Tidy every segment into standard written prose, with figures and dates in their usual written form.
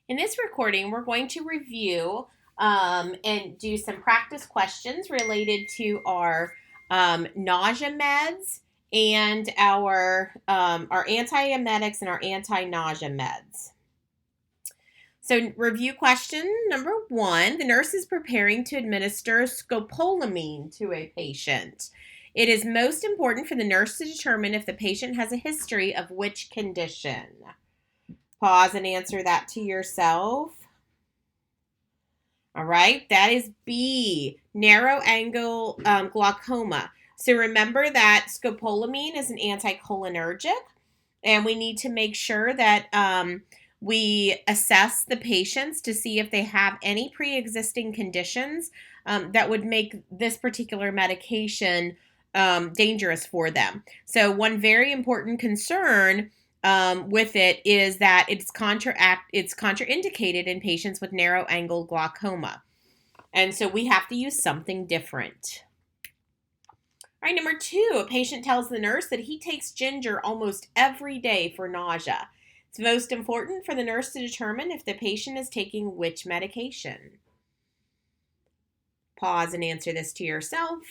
In this recording, we're going to review and do some practice questions related to our nausea meds and our antiemetics and our anti-nausea meds. So, review question number 1. The nurse is preparing to administer scopolamine to a patient. It is most important for the nurse to determine if the patient has a history of which condition. Pause and answer that to yourself. All right, that is B, narrow angle glaucoma. So remember that scopolamine is an anticholinergic, and we need to make sure that we assess the patients to see if they have any pre-existing conditions that would make this particular medication dangerous for them. So one very important concern with it is that it's contraindicated in patients with narrow angle glaucoma. And so we have to use something different. All right, number 2, a patient tells the nurse that he takes ginger almost every day for nausea. It's most important for the nurse to determine if the patient is taking which medication. Pause and answer this to yourself.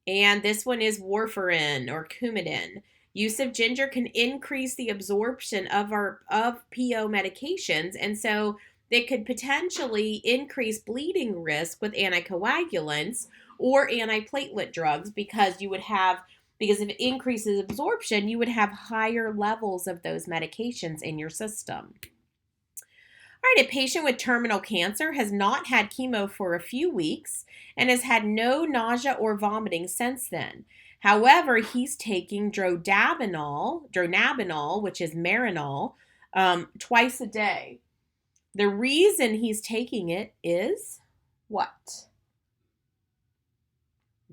And this one is warfarin or Coumadin. Use of ginger can increase the absorption of PO medications, and so they could potentially increase bleeding risk with anticoagulants or antiplatelet drugs because if it increases absorption, you would have higher levels of those medications in your system. All right, a patient with terminal cancer has not had chemo for a few weeks and has had no nausea or vomiting since then. However, he's taking dronabinol, which is Marinol, twice a day. The reason he's taking it is what?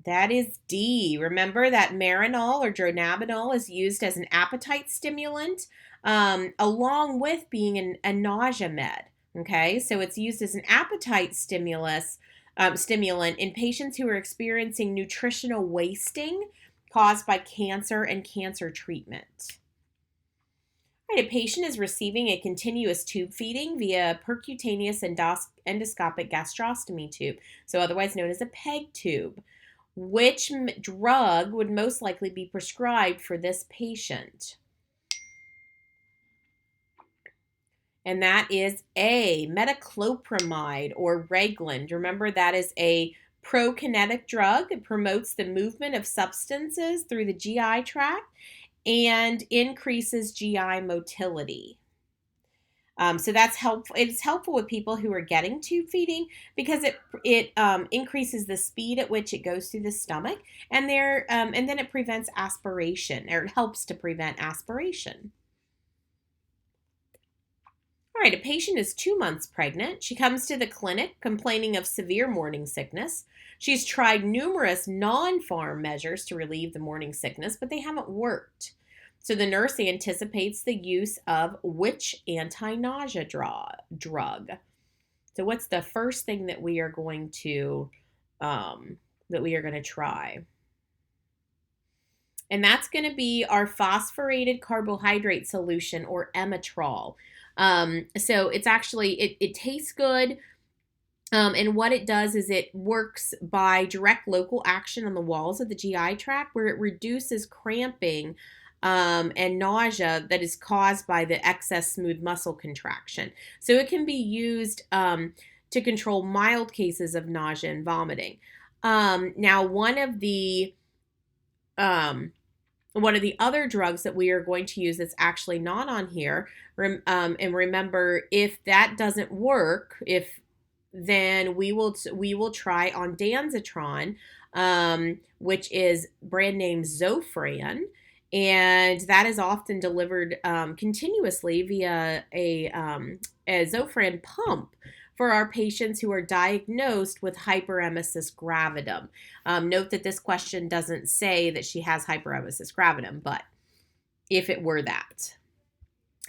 That is D. Remember that Marinol or dronabinol is used as an appetite stimulant along with being a nausea med. Okay, so it's used as an appetite stimulant in patients who are experiencing nutritional wasting caused by cancer and cancer treatment. All right, a patient is receiving a continuous tube feeding via percutaneous endoscopic gastrostomy tube, so otherwise known as a PEG tube. Which drug would most likely be prescribed for this patient? And that is A, metoclopramide or Reglan. Remember, that is a prokinetic drug. It promotes the movement of substances through the GI tract and increases GI motility. So that's helpful. It's helpful with people who are getting tube feeding because it increases the speed at which it goes through the stomach, and then it prevents aspiration, or it helps to prevent aspiration. All right, a patient is 2 months pregnant. She comes to the clinic complaining of severe morning sickness. She's tried numerous non-Pharm measures to relieve the morning sickness, but they haven't worked. So the nurse anticipates the use of which anti-nausea drug? So what's the first thing that we are going to try? And that's going to be our phosphorated carbohydrate solution, or Emitrol. So it's actually, it tastes good. And what it does is it works by direct local action on the walls of the GI tract, where it reduces cramping and nausea that is caused by the excess smooth muscle contraction. So it can be used to control mild cases of nausea and vomiting. Now, one of the other drugs that we are going to use that's actually not on here, and remember, if that doesn't work, then we will try ondansetron, which is brand name Zofran, and that is often delivered continuously via a Zofran pump for our patients who are diagnosed with hyperemesis gravidum. Note that this question doesn't say that she has hyperemesis gravidum, but if it were that.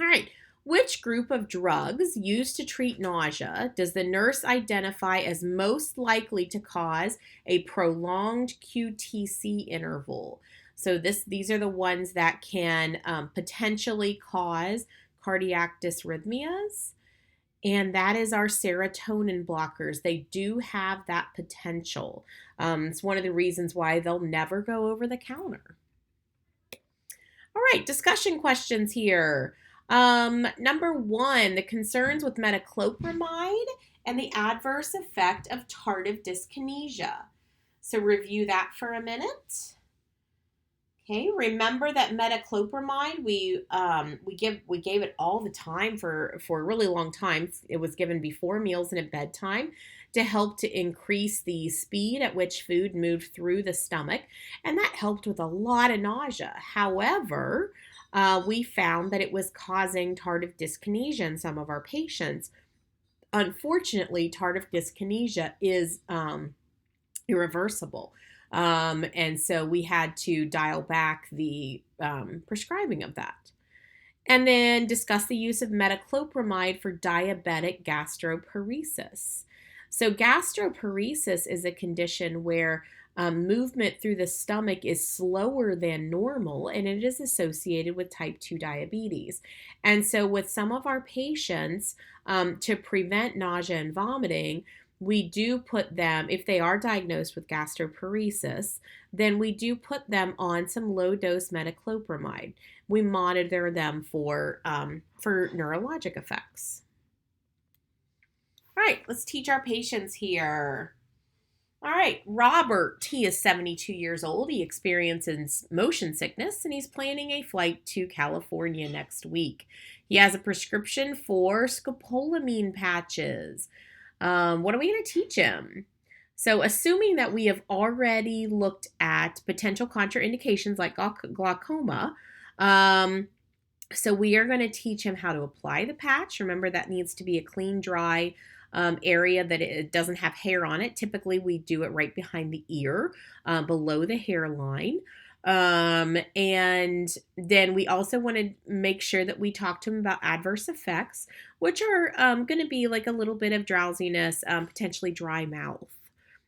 All right. Which group of drugs used to treat nausea does the nurse identify as most likely to cause a prolonged QTC interval? So these are the ones that can potentially cause cardiac dysrhythmias. And that is our serotonin blockers. They do have that potential. It's one of the reasons why they'll never go over the counter. All right, discussion questions here. Number one, the concerns with metoclopramide and the adverse effect of tardive dyskinesia. So review that for a minute. Okay, remember that metoclopramide we gave it all the time for a really long time. It was given before meals and at bedtime to help to increase the speed at which food moved through the stomach, and that helped with a lot of nausea. However, we found that it was causing tardive dyskinesia in some of our patients. Unfortunately, tardive dyskinesia is irreversible. And so we had to dial back the prescribing of that. And then discuss the use of metoclopramide for diabetic gastroparesis. So gastroparesis is a condition where movement through the stomach is slower than normal, and it is associated with type 2 diabetes. And so with some of our patients, to prevent nausea and vomiting, we do put them, if they are diagnosed with gastroparesis, then we do put them on some low-dose metoclopramide. We monitor them for neurologic effects. All right, let's teach our patients here. All right, Robert, he is 72 years old. He experiences motion sickness, and he's planning a flight to California next week. He has a prescription for scopolamine patches. What are we going to teach him? So assuming that we have already looked at potential contraindications like glaucoma, so we are going to teach him how to apply the patch. Remember, that needs to be a clean, dry area that it doesn't have hair on it. Typically, we do it right behind the ear, below the hairline. And then we also want to make sure that we talk to him about adverse effects, which are going to be like a little bit of drowsiness, potentially dry mouth.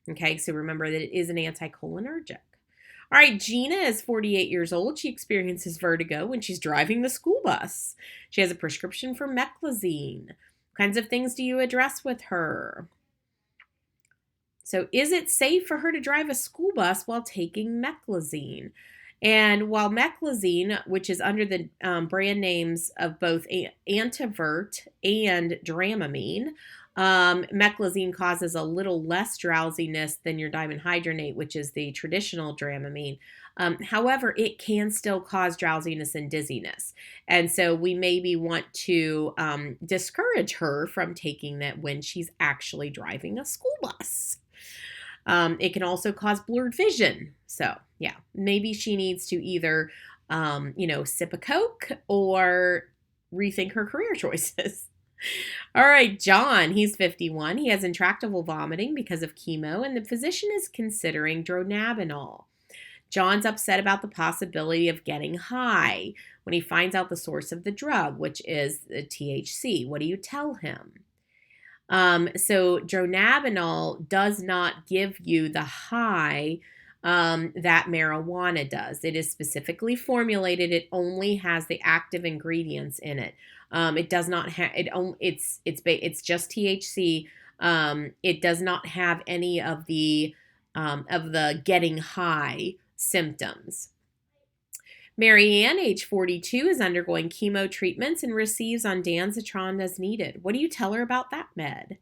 Okay, so remember that it is an anticholinergic. All right, Gina is 48 years old. She experiences vertigo when she's driving the school bus. She has a prescription for meclizine. What kinds of things do you address with her? So is it safe for her to drive a school bus while taking meclizine? And while meclizine, which is under the brand names of both Antivert and Dramamine, meclizine causes a little less drowsiness than your dimenhydrinate, which is the traditional Dramamine. However, it can still cause drowsiness and dizziness. And so we maybe want to discourage her from taking that when she's actually driving a school bus. It can also cause blurred vision. So yeah, maybe she needs to either, sip a Coke or rethink her career choices. All right, John, he's 51. He has intractable vomiting because of chemo, and the physician is considering dronabinol. John's upset about the possibility of getting high when he finds out the source of the drug, which is the THC. What do you tell him? So dronabinol does not give you the high that marijuana does. It is specifically formulated. It only has the active ingredients in it. It does not have it. It's just THC. It does not have any of the getting high symptoms. Marianne, age 42, is undergoing chemo treatments and receives ondansetron as needed. What do you tell her about that med?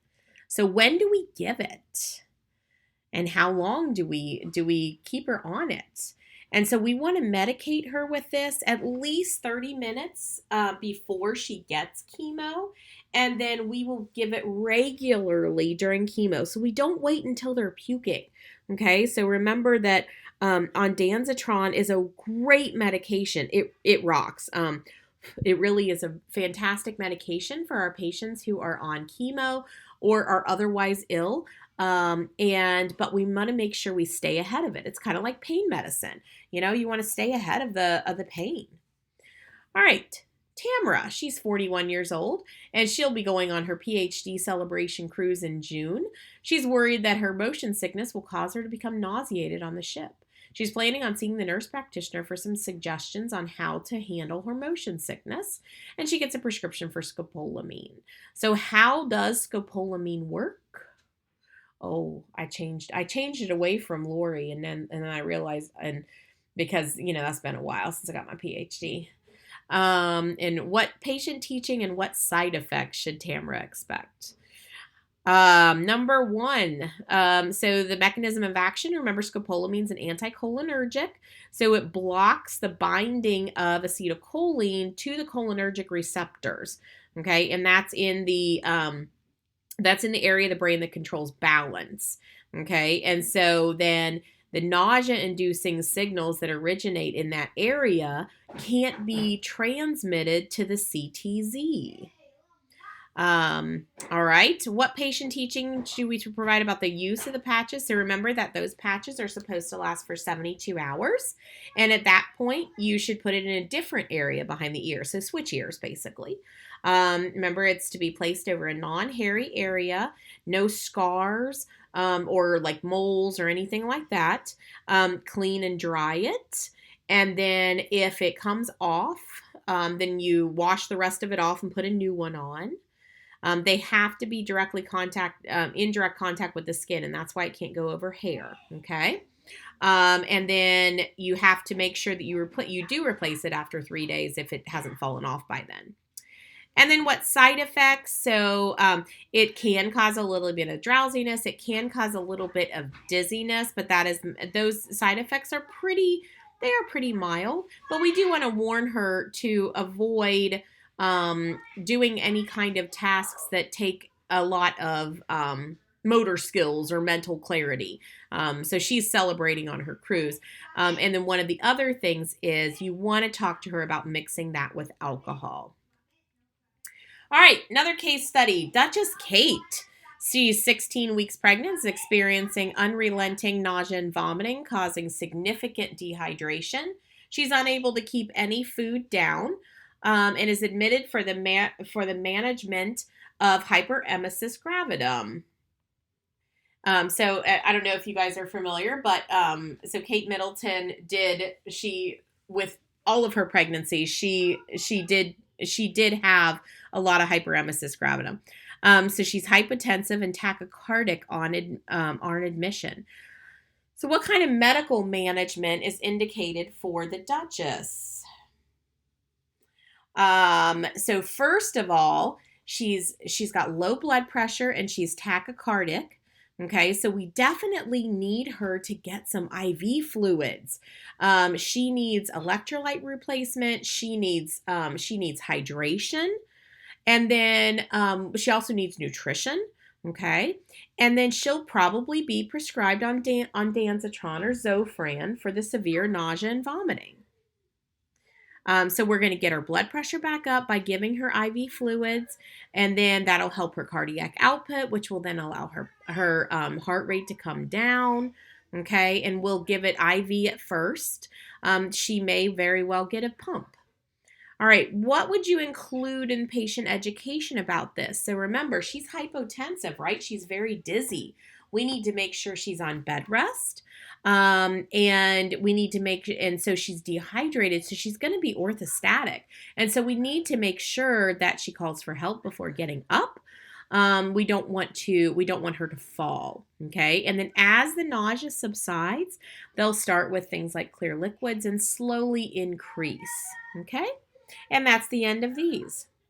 So when do we give it? And how long do we keep her on it? And so we want to medicate her with this at least 30 minutes before she gets chemo. And then we will give it regularly during chemo. So we don't wait until they're puking. Okay, so remember that ondansetron is a great medication. It rocks. It really is a fantastic medication for our patients who are on chemo or are otherwise ill. But we want to make sure we stay ahead of it. It's kind of like pain medicine. You want to stay ahead of the pain. All right. Tamara, she's 41 years old, and she'll be going on her PhD celebration cruise in June. She's worried that her motion sickness will cause her to become nauseated on the ship. She's planning on seeing the nurse practitioner for some suggestions on how to handle her motion sickness, and she gets a prescription for scopolamine. So how does scopolamine work? Oh, I changed it away from Lori, and then I realized, and because that's been a while since I got my PhD. And what patient teaching and what side effects should Tamara expect? Number one, so the mechanism of action, remember scopolamine is an anticholinergic. So it blocks the binding of acetylcholine to the cholinergic receptors. Okay, and that's in the area of the brain that controls balance. Okay, and so then the nausea-inducing signals that originate in that area can't be transmitted to the CTZ. All right. What patient teaching should we provide about the use of the patches? So remember that those patches are supposed to last for 72 hours. And at that point, you should put it in a different area behind the ear. So switch ears, basically. Remember, it's to be placed over a non-hairy area, no scars or like moles or anything like that. Clean and dry it. And then if it comes off, then you wash the rest of it off and put a new one on. They have to be in direct contact with the skin, and that's why it can't go over hair. Okay. And then you have to make sure that you do replace it after 3 days if it hasn't fallen off by then. And then what side effects? So it can cause a little bit of drowsiness. It can cause a little bit of dizziness, but those side effects are pretty mild. But we do want to warn her to avoid doing any kind of tasks that take a lot of motor skills or mental clarity. So she's celebrating on her cruise. And then one of the other things is you want to talk to her about mixing that with alcohol. All right, another case study. Duchess Kate. She's 16 weeks pregnant, is experiencing unrelenting nausea and vomiting, causing significant dehydration. She's unable to keep any food down, and is admitted for the management of hyperemesis gravidum. So I don't know if you guys are familiar, but so Kate Middleton with all of her pregnancies, she did have a lot of hyperemesis gravidum. So she's hypotensive and tachycardic on admission. So what kind of medical management is indicated for the Duchess? So first of all, she's got low blood pressure and she's tachycardic. Okay, so we definitely need her to get some IV fluids. She needs electrolyte replacement. She needs hydration, and then she also needs nutrition. Okay, and then she'll probably be prescribed on Danzatron or Zofran for the severe nausea and vomiting. So we're going to get her blood pressure back up by giving her IV fluids, and then that'll help her cardiac output, which will then allow her heart rate to come down. Okay, and we'll give it IV at first. She may very well get a pump. All right, what would you include in patient education about this? So remember, she's hypotensive, right? She's very dizzy. We need to make sure she's on bed rest. And we need to and so she's dehydrated, so she's going to be orthostatic. And so we need to make sure that she calls for help before getting up. We don't want her to fall. Okay. And then as the nausea subsides, they'll start with things like clear liquids and slowly increase. Okay. And that's the end of these.